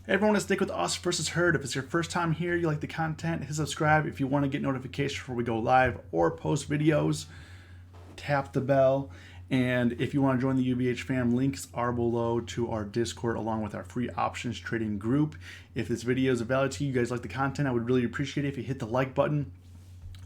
Everyone to stick with us versus herd. If it's your first time here, you like the content, hit subscribe. If you want to get notifications before we go live or post videos, tap the bell. And if you want to join the UBH fam, links are below to our Discord along with our free options trading group. If this video is of value to you, you guys like the content, I would really appreciate it if you hit the like button.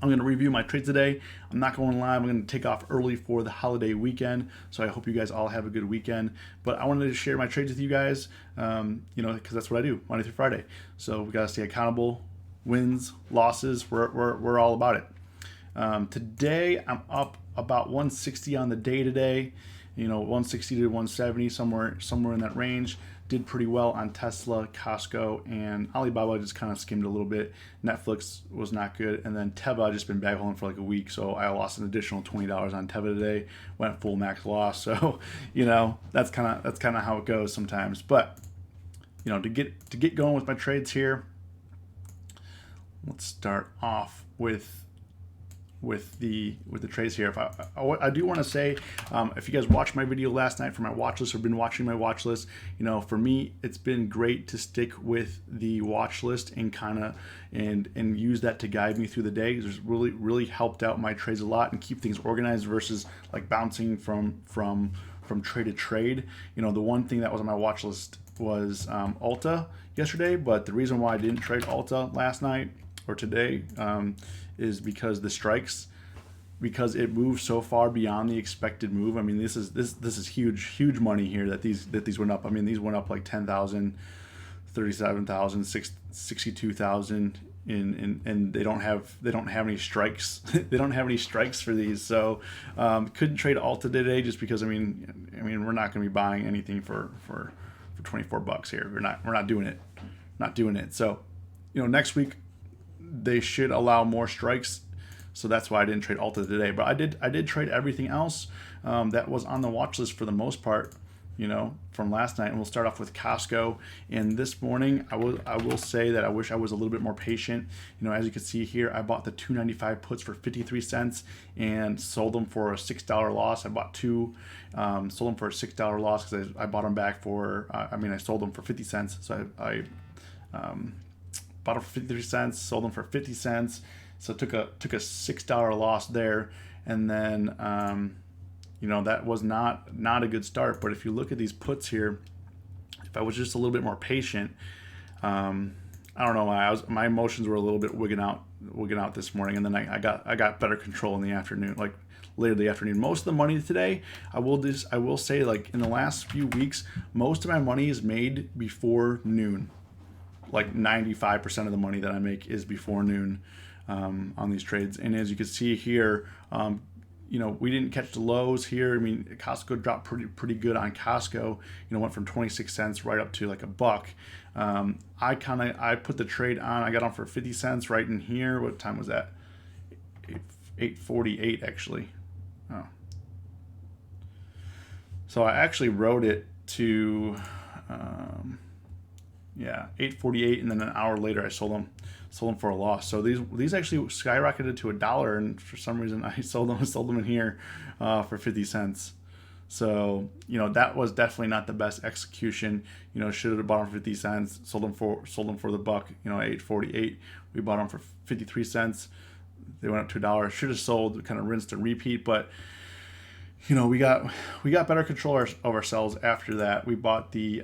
I'm going to review my trades today. I'm not going live. I'm going to take off early for the holiday weekend. So I hope you guys all have a good weekend. But I wanted to share my trades with you guys, because that's what I do Monday through Friday. So we got to stay accountable. Wins, losses, we're all about it. Today I'm up about 160 on the day today. 160 to 170, somewhere in that range. Did pretty well on Tesla, Costco, and Alibaba just kind of skimmed a little bit. Netflix was not good, and then Teva I just been bag holding for like a week, so I lost an additional $20 on Teva today. Went full max loss, so that's kind of how it goes sometimes. But to get going with my trades here, let's start off with the trades here. If I do want to say, if you guys watched my video last night for my watch list or been watching my watch list, for me it's been great to stick with the watch list and and use that to guide me through the day. It's really helped out my trades a lot and keep things organized versus like bouncing from trade to trade. The one thing that was on my watch list was Ulta yesterday, but the reason why I didn't trade Ulta last night or today is because the strikes, because it moved so far beyond the expected move. I mean, this is huge money here that these went up. I mean, these went up like 10,000, 37,000, 62,000, and they don't have any strikes. They don't have any strikes for these. So couldn't trade Ulta today just because I mean we're not going to be buying anything for $24 here. We're not doing it. Not doing it. So next week they should allow more strikes, so that's why I didn't trade Ulta today. But I did trade everything else that was on the watch list for the most part, from last night. And we'll start off with Costco. And this morning, I will say that I wish I was a little bit more patient. As you can see here, I bought the $2.95 puts for 53 cents and sold them for a $6 loss. I bought two, sold them for a $6 loss because I bought them back for. I sold them for 50 cents. So I bought them for 53 cents, sold them for 50 cents. So took a $6 loss there. And then, that was not a good start. But if you look at these puts here, if I was just a little bit more patient, I don't know why my emotions were a little bit wigging out this morning. And then I got better control in the afternoon, like later in the afternoon. Most of the money today, I will say, like in the last few weeks, most of my money is made before noon. Like 95% of the money that I make is before noon on these trades. And as you can see here, we didn't catch the lows here. I mean, Costco dropped pretty good on Costco. Went from 26 cents right up to like a buck. I put the trade on. I got on for 50 cents right in here. What time was that? 8:48 actually. Oh. So I actually wrote it to 8:48, and then an hour later I sold them for a loss. So these actually skyrocketed to $1, and for some reason I sold them in here for 50 cents. So that was definitely not the best execution. Should have bought them for 50 cents, sold them for the buck. 8:48, we bought them for 53 cents. They went up to $1. Should have sold, kind of rinsed and repeat, but we got better control of ourselves after that. We bought the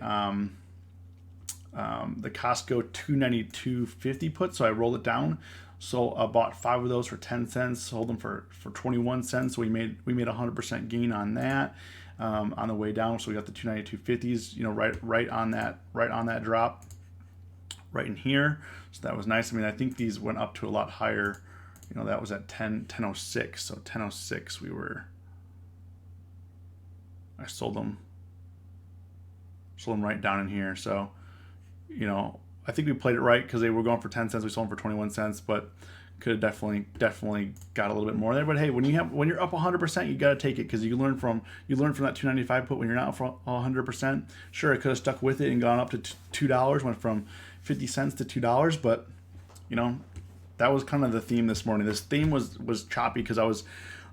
Costco $2.92.50 put, so I rolled it down. So I bought 5 of those for 10 cents, sold them for 21 cents. So we made 100% gain on that on the way down. So we got the $2.92.50s, right on that drop, right in here. So that was nice. I mean, I think these went up to a lot higher. That was at 10.06. So 10.06 I sold them right down in here. So I think we played it right because they were going for 10 cents. We sold them for 21 cents, but could have definitely got a little bit more there. But hey, when you're up 100%, you got to take it because you learn from that $2.95 put when you're not up 100%. Sure, I could have stuck with it and gone up to $2, went from 50 cents to $2, but that was kind of the theme this morning. This theme was choppy because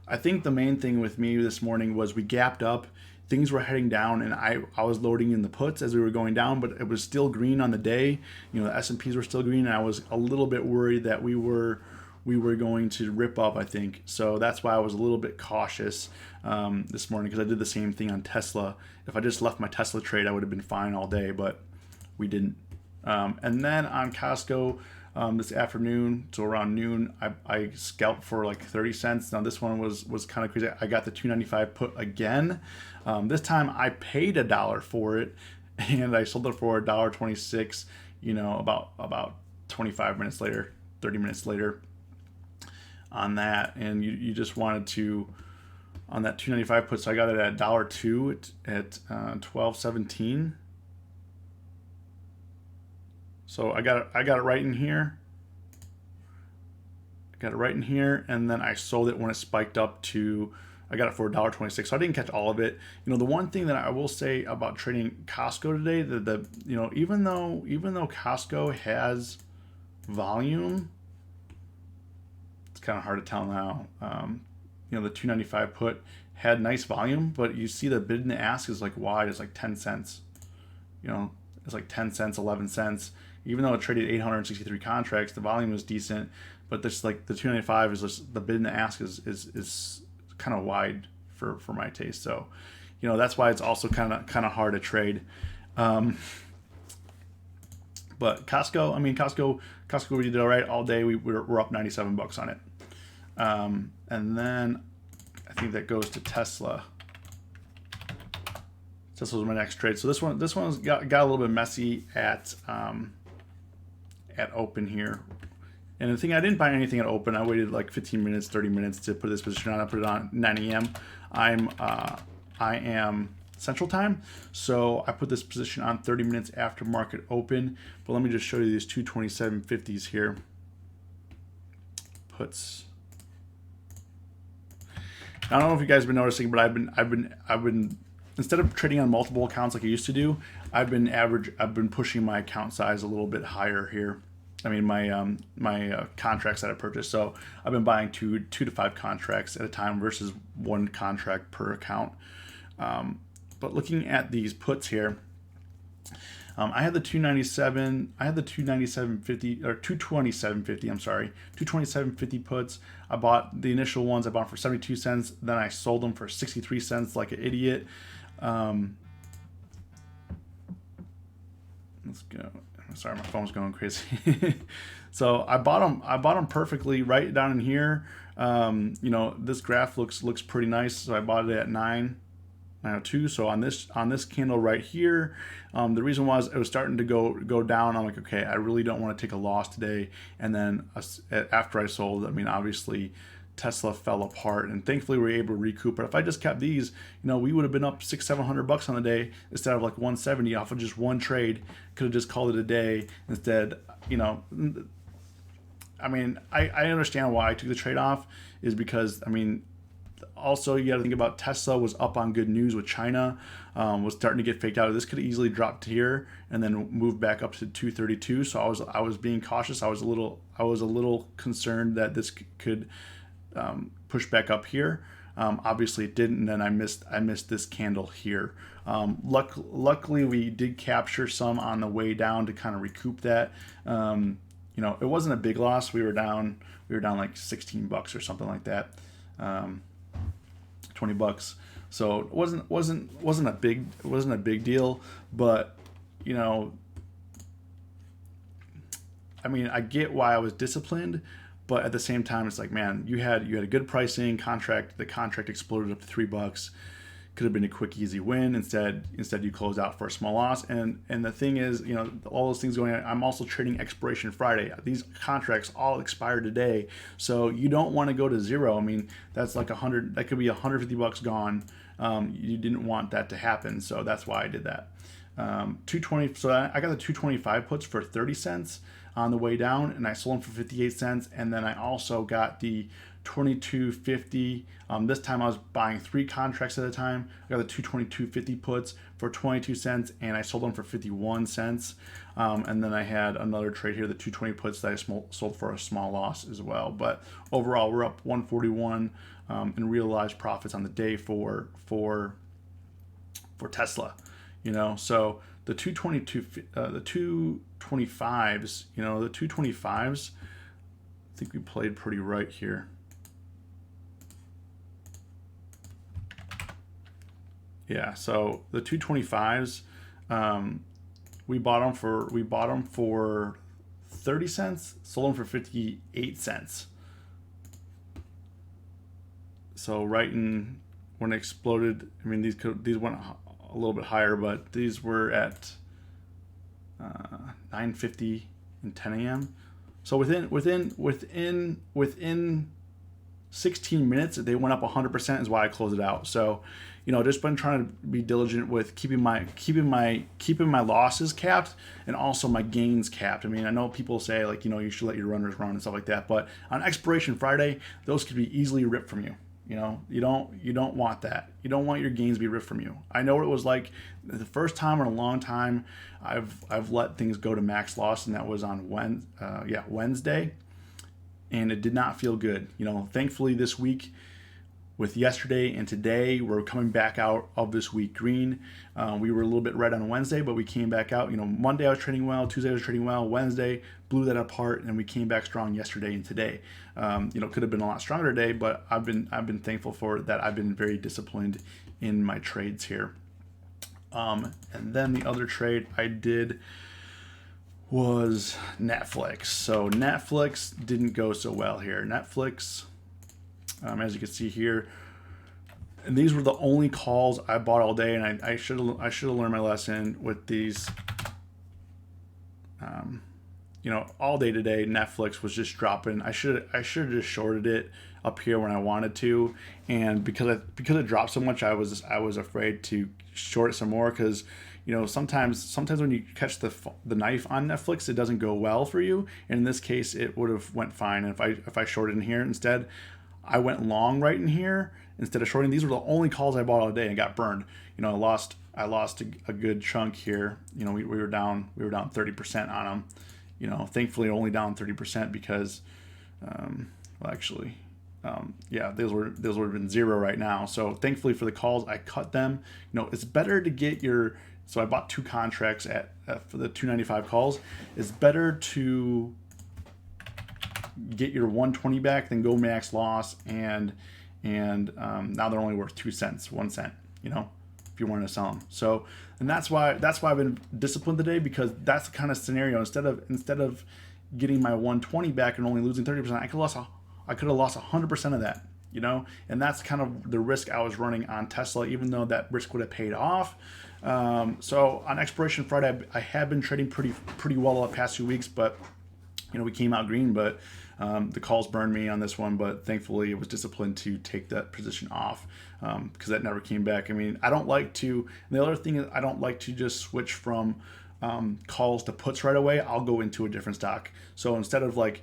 I think the main thing with me this morning was we gapped up. things were heading down, and I was loading in the puts as we were going down, but it was still green on the day. You know, the S&Ps were still green, and I was a little bit worried that we were going to rip up, I think. So that's why I was a little bit cautious this morning, because I did the same thing on Tesla. If I just left my Tesla trade, I would have been fine all day, but we didn't. And then on Costco this afternoon, so around noon, I scalped for like 30 cents. Now this one was kind of crazy. I got the 295 put again. This time I paid $1 for it, and I sold it for $1.26. You know, about 25 minutes later, 30 minutes later on that. And you just wanted to, on that 295 put, so I got it at $1.02 at 12.17. So I got it right in here. Got it right in here, and then I sold it when it spiked up to, I got it for $1.26. So I didn't catch all of it. You know, the one thing that I will say about trading Costco today, the you know, even though Costco has volume, it's kind of hard to tell now. You know, the 295 put had nice volume, but you see the bid and the ask is like wide. It's like 10 cents. You know, it's like 10 cents, 11 cents. Even though it traded 863 contracts, the volume was decent, but this, like, the 295 is just, the bid and the ask is kind of wide for my taste. So, you know, that's why it's also kind of hard to trade. But Costco, I mean, Costco, we did all right all day. We're up $97 on it. And then I think that goes to Tesla. Tesla was my next trade. So this one's got a little bit messy at open here. And the thing, I didn't buy anything at open. I waited like 15 minutes, 30 minutes to put this position on. I put it on 9 a.m. I am Central Time, so I put this position on 30 minutes after market open. But let me just show you these 227.50s here. Puts. I don't know if you guys have been noticing, but I've been instead of trading on multiple accounts like I used to do, I've been pushing my account size a little bit higher here. I mean, my contracts that I purchased. So I've been buying two to 5 contracts at a time versus 1 contract per account. But looking at these puts here, I had the 297. I had the 297.50 or 227.50. I'm sorry, 227.50 puts. I bought the initial ones. I bought them for 72 cents. Then I sold them for 63 cents like an idiot. Let's go. Sorry, my phone's going crazy. So I bought them perfectly right down in here. You know, this graph looks pretty nice. So I bought it at 902. So on this candle right here, the reason was it was starting to go down. I'm like, okay, I really don't want to take a loss today. And then after I sold, I mean, obviously Tesla fell apart, and thankfully we were able to recoup. But if I just kept these, you know, we would have been up $600-700 on the day instead of like 170 off of just one trade. Could have just called it a day instead. You know, I mean, I understand why I took the trade off, is because, I mean, also you got to think about Tesla was up on good news with China, was starting to get faked out. This could have easily dropped here and then moved back up to 232. So I was being cautious. I was a little concerned that this could push back up here. Obviously it didn't, and then I missed this candle here. Luckily we did capture some on the way down to kind of recoup that. You know, it wasn't a big loss. We were down like $16 or something like that. $20. So it wasn't a big deal, but you know, I mean, I get why I was disciplined, but at the same time, it's like, man, you had a good pricing contract. The contract exploded up to $3. Could have been a quick, easy win. Instead you close out for a small loss. And the thing is, you know, all those things going on. I'm also trading Expiration Friday. These contracts all expire today, so you don't want to go to zero. I mean, that's like $100. That could be $150 gone. You didn't want that to happen, so that's why I did that. 220. So I got the 225 puts for 30 cents on the way down, and I sold them for 58 cents. And then I also got the 22.50. This time I was buying 3 contracts at a time. I got the 222.50 puts for 22 cents, and I sold them for 51 cents. And then I had another trade here, the 220 puts that I sold for a small loss as well. But overall, we're up 141 in realized profits on the day for for Tesla, you know. So the 222, the 225s, you know, the 225s, I think we played pretty right here. Yeah, so the 225s, we bought them for 30 cents, sold them for 58 cents. So right in when it exploded, I mean these went a little bit higher, but these were at 9:50 and 10 a.m. So within 16 minutes, they went up 100%. Is why I closed it out. So, you know, just been trying to be diligent with keeping my losses capped and also my gains capped. I mean, I know people say like, you know, you should let your runners run and stuff like that, but on Expiration Friday, those could be easily ripped from you. You know, you don't want that. You don't want your gains to be ripped from you. I know what it was like the first time in a long time. I've let things go to max loss, and that was on Wednesday, and it did not feel good. You know, thankfully this week, with yesterday and today, we're coming back out of this week green. We were a little bit red on Wednesday, but we came back out. You know, Monday I was trading well, Tuesday I was trading well, Wednesday blew that apart, and we came back strong yesterday and today. You know, could have been a lot stronger today, but I've been thankful for that. I've been very disciplined in my trades here. And then the other trade I did was Netflix. So Netflix didn't go so well here. Netflix, as you can see here, and these were the only calls I bought all day, and I should have learned my lesson with these. You know, all day today, Netflix was just dropping. I should have just shorted it up here when I wanted to, and because it dropped so much, I was afraid to short it some more, because you know, sometimes when you catch the knife on Netflix, it doesn't go well for you. And in this case, it would have went fine. And if I shorted in here instead, I went long right in here instead of shorting. These were the only calls I bought all day and got burned. You know, I lost a good chunk here. You know, we were down 30% on them. You know, thankfully only down 30% because, yeah, those would have been zero right now. So thankfully for the calls, I cut them. You know, it's better to get your. So I bought 2 contracts for the 295 calls. It's better to get your 120 back than go max loss, and now they're only worth 2 cents, 1 cent. You know, if you want to sell them. So, and that's why I've been disciplined today, because that's the kind of scenario. Instead of getting my 120 back and only losing 30%, I could have lost 100% of that. You know, and that's kind of the risk I was running on Tesla, even though that risk would have paid off. So on Expiration Friday, I have been trading pretty well the past few weeks, but you know, we came out green, but the calls burned me on this one. But thankfully, it was disciplined to take that position off, because that never came back. I mean, I don't like to. And the other thing is, I don't like to just switch from calls to puts right away. I'll go into a different stock. So instead of like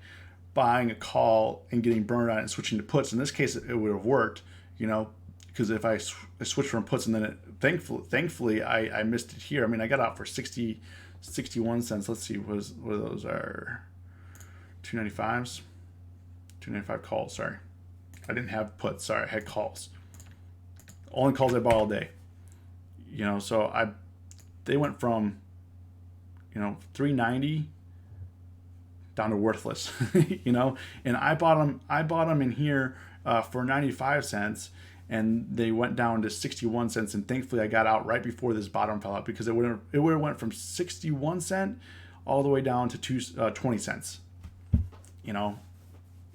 buying a call and getting burned on it and switching to puts, in this case, it would have worked. You know, because if I switched from puts and then thankfully I missed it here. I mean, I got out for 61 cents. Let's see, what those are. 295s, 295 calls. Sorry, I didn't have puts. Sorry, I had calls. Only calls I bought all day. You know, so they went from, you know, 390 down to worthless. You know, and I bought them in here for 95 cents, and they went down to 61 cents. And thankfully, I got out right before this bottom fell out, because it would have went from 61 cent all the way down to 20 cents. You know,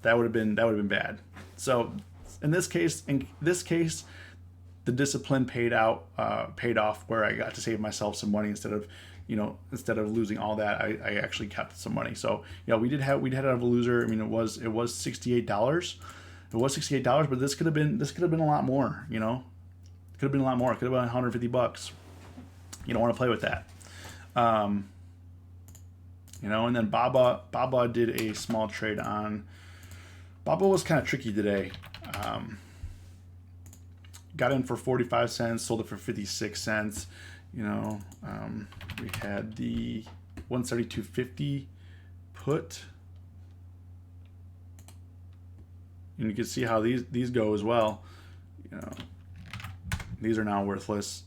that would have been bad. So in this case, the discipline paid off, where I got to save myself some money instead of losing all that. I actually kept some money. So yeah, we did have a loser. I mean, it was $68. It was $68, but this could have been a lot more. You know, could have been a lot more. It could have been $150. You don't want to play with that. You know, and then Baba did a small trade on. Baba was kind of tricky today. Got in for 45 cents, sold it for 56 cents. You know, we had the 172.50 put, and you can see how these go as well. You know, these are now worthless.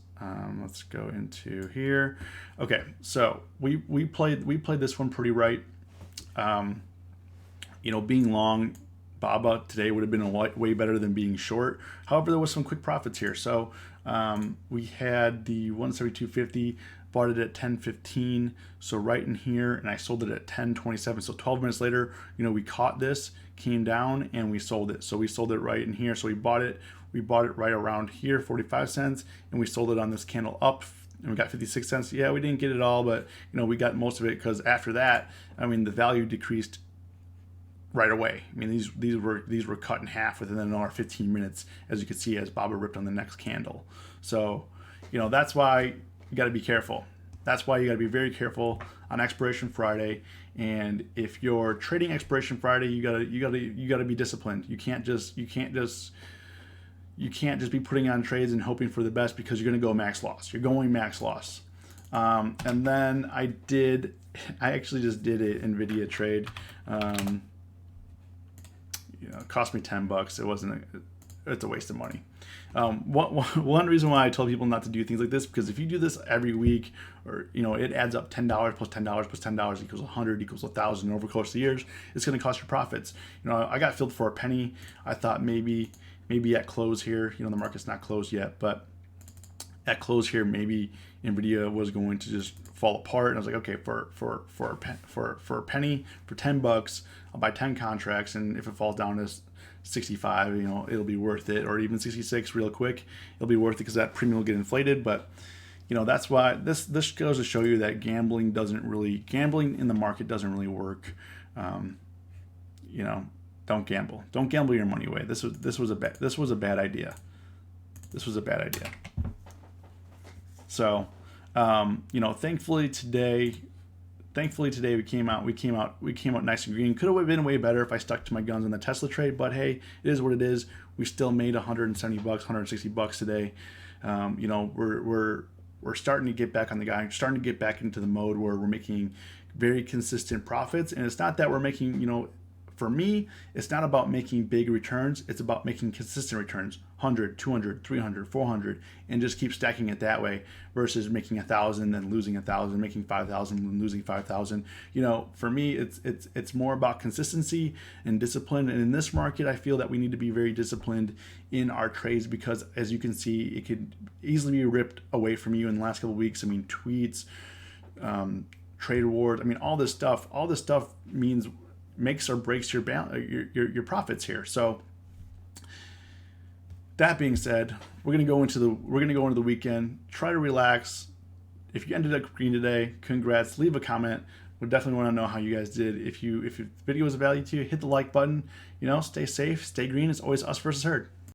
Let's go into here. Okay, so we played this one pretty right. Being long BABA today would have been way better than being short. However, there was some quick profits here. So we had the 172.50, bought it at 10.15, so right in here, and I sold it at 10.27. So 12 minutes later, we caught this, came down, and we sold it. So we sold it right in here. So we bought it right around here, 45 cents, and we sold it on this candle up, and we got 56 cents. Yeah, we didn't get it all, but we got most of it, because after that, the value decreased right away. These were cut in half within another 15 minutes, as you can see, as BABA ripped on the next candle. So, that's why you got to be careful. That's why you got to be very careful on Expiration Friday. And if you're trading Expiration Friday, you gotta be disciplined. You can't just be putting on trades and hoping for the best, because you're going to go max loss. You're going max loss. And then I actually just did an NVIDIA trade. It cost me $10. It's a waste of money. One reason why I told people not to do things like this, because if you do this every week, or it adds up $10 plus $10 plus $10 equals 100 equals 1,000 over the course of the years, it's going to cost your profits. I got filled for a penny. I thought maybe at close here, the market's not closed yet, but at close here, maybe NVIDIA was going to just fall apart. And I was like, okay, for a penny, for $10, I'll buy 10 contracts, and if it falls down to 65, it'll be worth it, or even 66 real quick, it'll be worth it, because that premium will get inflated. But that's why this goes to show you that gambling in the market doesn't really work. Don't gamble. Don't gamble your money away. This was a bad idea. This was a bad idea. So, thankfully today we came out nice and green. Could have been way better if I stuck to my guns on the Tesla trade, but hey, it is what it is. We still made $170, $160 today. We're starting to get back on the guy, starting to get back into the mode where we're making very consistent profits. And it's not that we're making, for me, it's not about making big returns. It's about making consistent returns, 100, 200, 300, 400, and just keep stacking it that way, versus making 1,000 and losing 1,000, making 5,000 and losing 5,000. For me, it's more about consistency and discipline. And in this market, I feel that we need to be very disciplined in our trades, because as you can see, it could easily be ripped away from you in the last couple of weeks. Tweets, trade wars. All this stuff makes or breaks your profits here. So that being said, we're gonna go into the weekend. Try to relax. If you ended up green today, congrats. Leave a comment. We definitely want to know how you guys did. If the video was of value to you, hit the like button. Stay safe, stay green. It's always us versus herd.